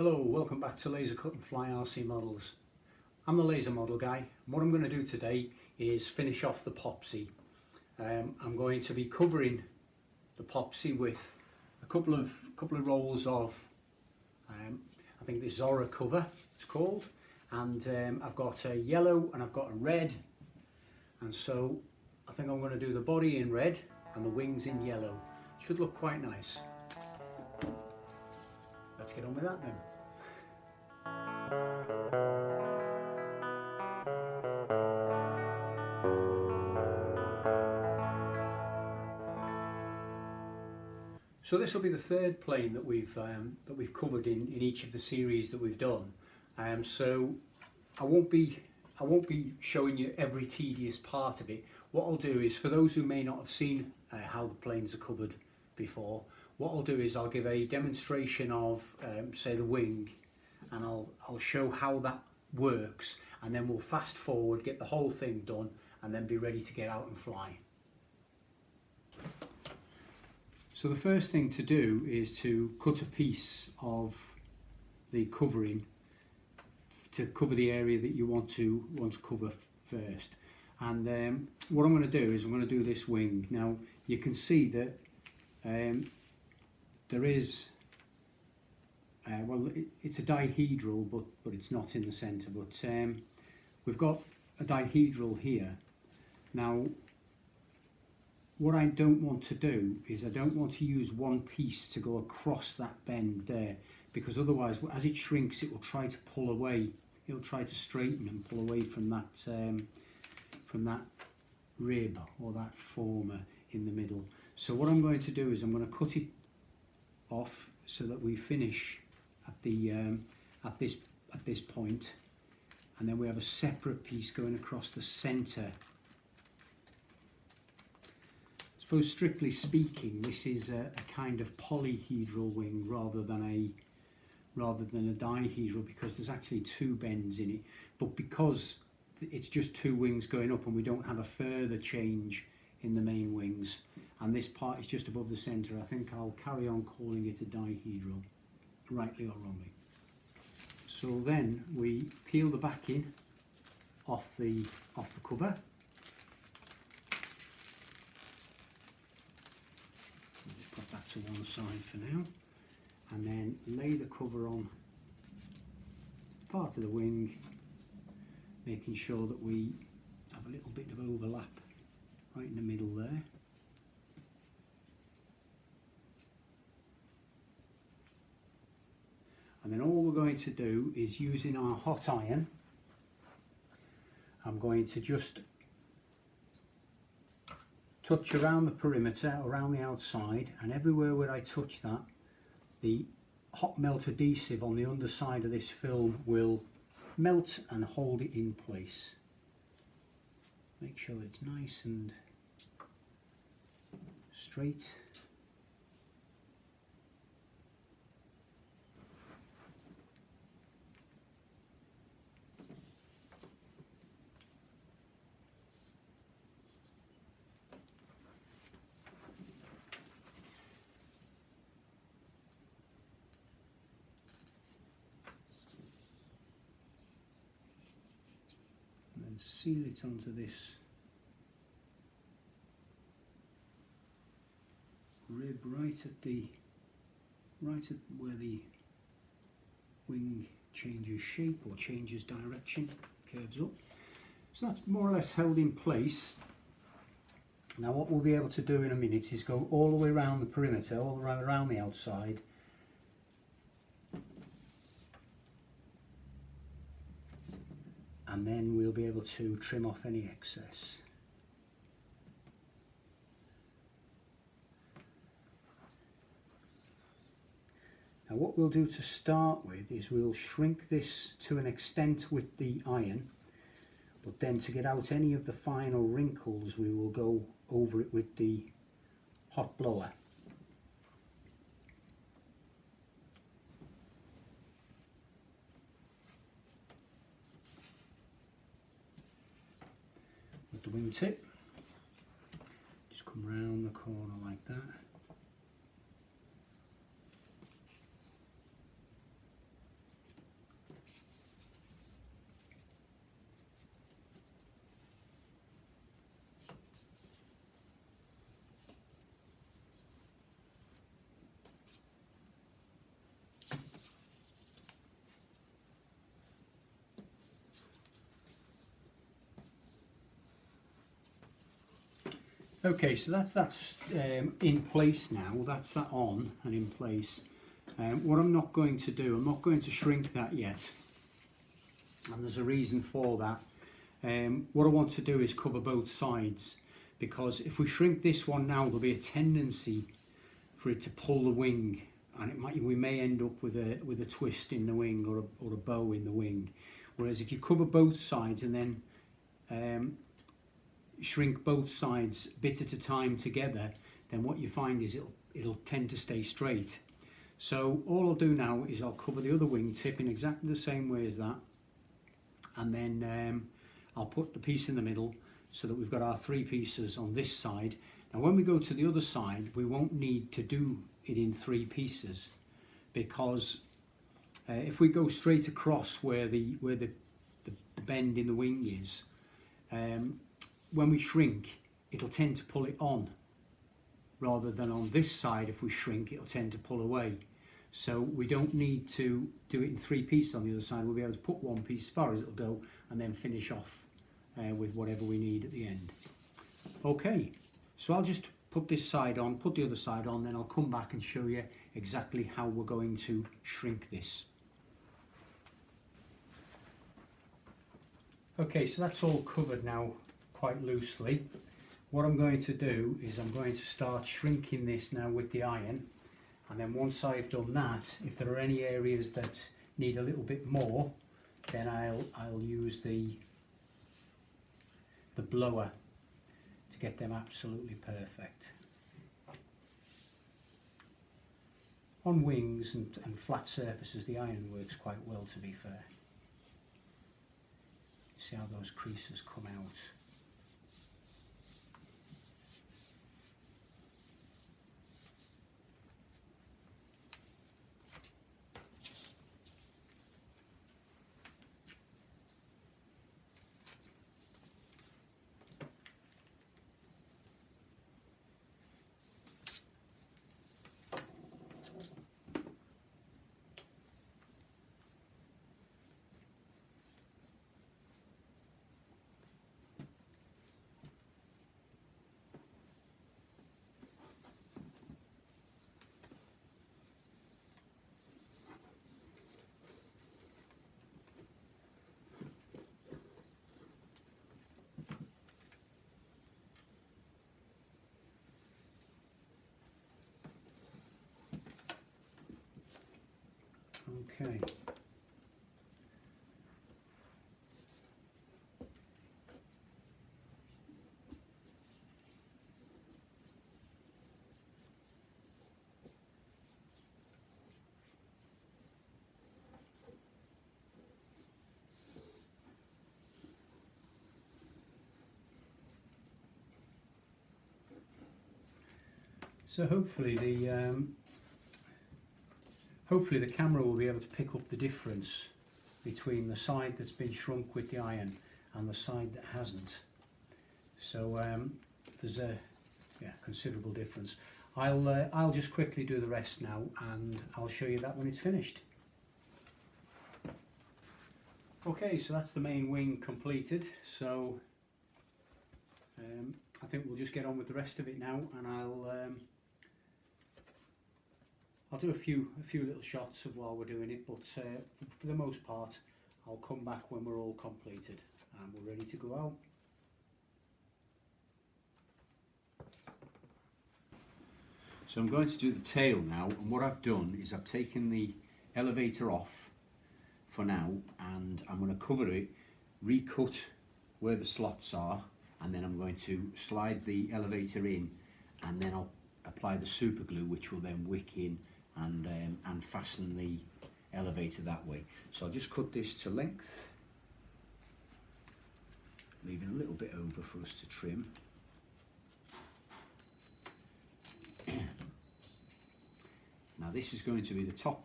Hello, welcome back to Laser Cut and Fly RC Models. I'm the laser model guy, and what I'm going to do today is finish off the Popsie. I'm going to be covering the Popsie with a couple of rolls of, I think this Zora cover it's called, and I've got a yellow and I've got a red, and so I think I'm going to do the body in red and the wings in yellow. Should look quite nice. Let's get on with that then. So this will be the third plane that we've covered in each of the series that we've done. So I won't be showing you every tedious part of it. What I'll do is, for those who may not have seen how the planes are covered before, what I'll do is I'll give a demonstration of say the wing, and I'll show how that works, and then we'll fast forward, get the whole thing done, and then be ready to get out and fly. So the first thing to do is to cut a piece of the covering to cover the area that you want to cover first. And what I'm going to do is I'm going to do this wing. Now you can see that there is well, it's a dihedral, but it's not in the centre. But we've got a dihedral here. Now, what I don't want to do is I don't want to use one piece to go across that bend there, because otherwise, as it shrinks, it will try to pull away. It'll try to straighten and pull away from that rib or that former in the middle. So what I'm going to do is I'm going to cut it off so that we finish at the at this point, and then we have a separate piece going across the centre. I suppose strictly speaking, this is a kind of polyhedral wing rather than a dihedral, because there's actually two bends in it. But because it's just two wings going up and we don't have a further change in the main wings, and this part is just above the centre, I think I'll carry on calling it a dihedral, rightly or wrongly. So then we peel the backing off the cover. Just put that to one side for now, and then lay the cover on part of the wing, making sure that we have a little bit of overlap right in the middle there. And then all we're going to do is, using our hot iron, I'm going to just touch around the perimeter, around the outside, and everywhere where I touch that, the hot melt adhesive on the underside of this film will melt and hold it in place. Make sure it's nice and straight. And then seal it onto this rib right at where the wing changes shape or changes direction, curves up. So that's more or less held in place. Now what we'll be able to do in a minute is go all the way around the perimeter, all the way around the outside, and then we'll be able to trim off any excess. Now what we'll do to start with is we'll shrink this to an extent with the iron, but then to get out any of the final wrinkles we will go over it with the hot blower. With the wingtip, just come round the corner like that. Okay, so that's in place now. That's that on and in place. What I'm not going to do, I'm not going to shrink that yet, and there's a reason for that. What I want to do is cover both sides, because if we shrink this one now, there'll be a tendency for it to pull the wing, and we may end up with a twist in the wing or a bow in the wing. Whereas if you cover both sides and then shrink both sides a bit at a time together, then what you find is it'll tend to stay straight. So all I'll do now is I'll cover the other wing tip in exactly the same way as that, and then I'll put the piece in the middle so that we've got our 3 pieces on this side. Now when we go to the other side, we won't need to do it in 3 pieces, because if we go straight across where the bend in the wing is, when we shrink, it'll tend to pull it on, rather than on this side. If we shrink, it'll tend to pull away. So we don't need to do it in 3 pieces on the other side. We'll be able to put 1 piece as far as it'll go and then finish off with whatever we need at the end. Okay, so I'll just put this side on, put the other side on, then I'll come back and show you exactly how we're going to shrink this. Okay, so that's all covered now quite loosely. What I'm going to do is I'm going to start shrinking this now with the iron, and then once I've done that, if there are any areas that need a little bit more, then I'll use the blower to get them absolutely perfect. On wings and flat surfaces, the iron works quite well, to be fair. See how those creases come out. Okay. So hopefully the camera will be able to pick up the difference between the side that's been shrunk with the iron and the side that hasn't. So there's a considerable difference. I'll just quickly do the rest now, and I'll show you that when it's finished. Okay, so that's the main wing completed. So I think we'll just get on with the rest of it now, and I'll do a few little shots of while we're doing it, but for the most part I'll come back when we're all completed and we're ready to go out. So I'm going to do the tail now, and what I've done is I've taken the elevator off for now, and I'm going to cover it, recut where the slots are, and then I'm going to slide the elevator in, and then I'll apply the super glue, which will then wick in and fasten the elevator that way. So I'll just cut this to length, leaving a little bit over for us to trim. Now this is going to be the top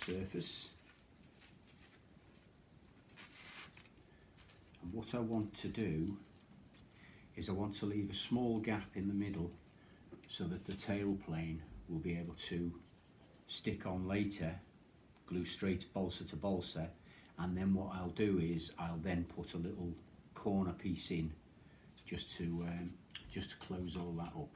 surface, and what I want to do is I want to leave a small gap in the middle so that the tail plane will be able to stick on later, glue straight balsa to balsa, and then what I'll do is I'll then put a little corner piece in just to just to close all that up.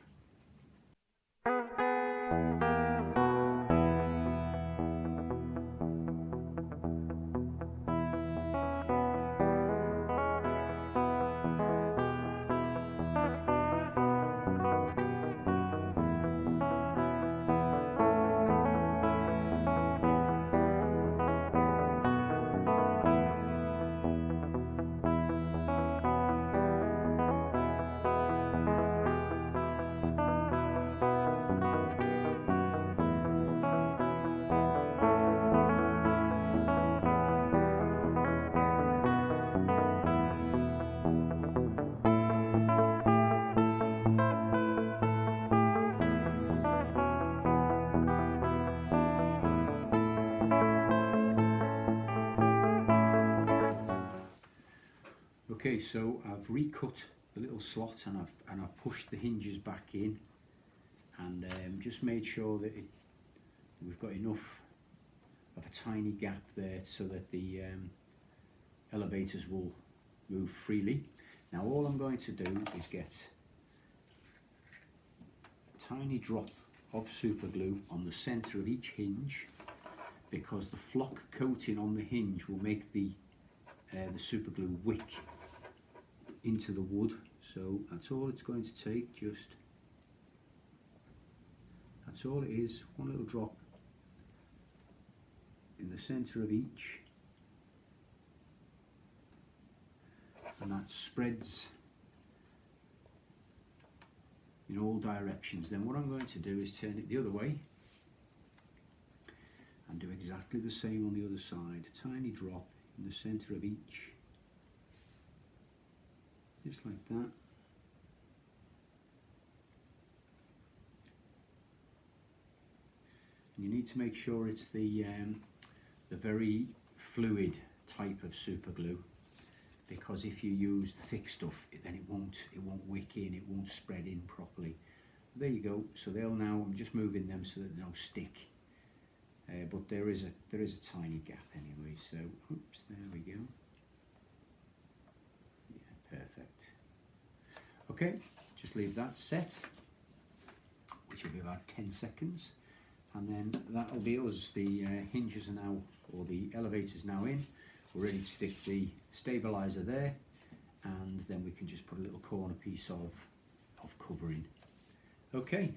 Okay, so I've recut the little slot and I've pushed the hinges back in, and just made sure that we've got enough of a tiny gap there so that the elevators will move freely. Now all I'm going to do is get a tiny drop of super glue on the centre of each hinge, because the flock coating on the hinge will make the super glue wick into the wood. So that's all it's going to take, that's all it is, one little drop in the centre of each, and that spreads in all directions. Then what I'm going to do is turn it the other way and do exactly the same on the other side. A tiny drop in the centre of each, just like that. And you need to make sure it's the very fluid type of super glue, because if you use the thick stuff, then it won't wick in, it won't spread in properly. There you go. So they'll now, I'm just moving them so that they don't stick, but there is a tiny gap anyway. So oops, there we go. Yeah, perfect. Okay, just leave that set, which will be about 10 seconds, and then that'll be us. The hinges are now, or the elevator's now in. We're ready to stick the stabilizer there, and then we can just put a little corner piece of covering. Okay.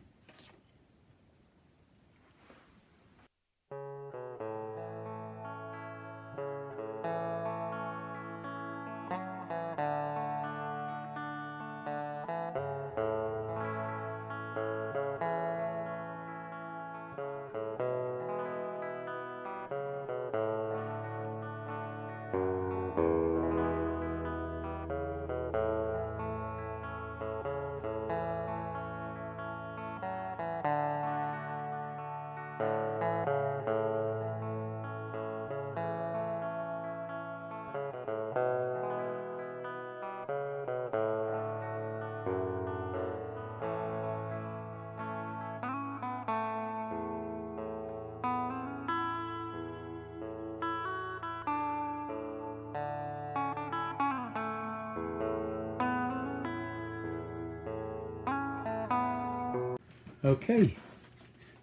Okay,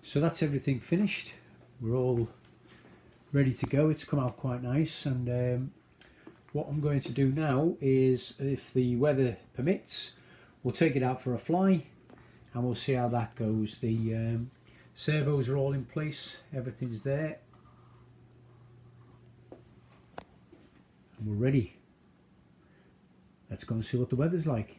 so that's everything finished. We're all ready to go. It's come out quite nice, and what I'm going to do now is, if the weather permits, we'll take it out for a fly and we'll see how that goes. The servos are all in place, everything's there, and we're ready. Let's go and see what the weather's like.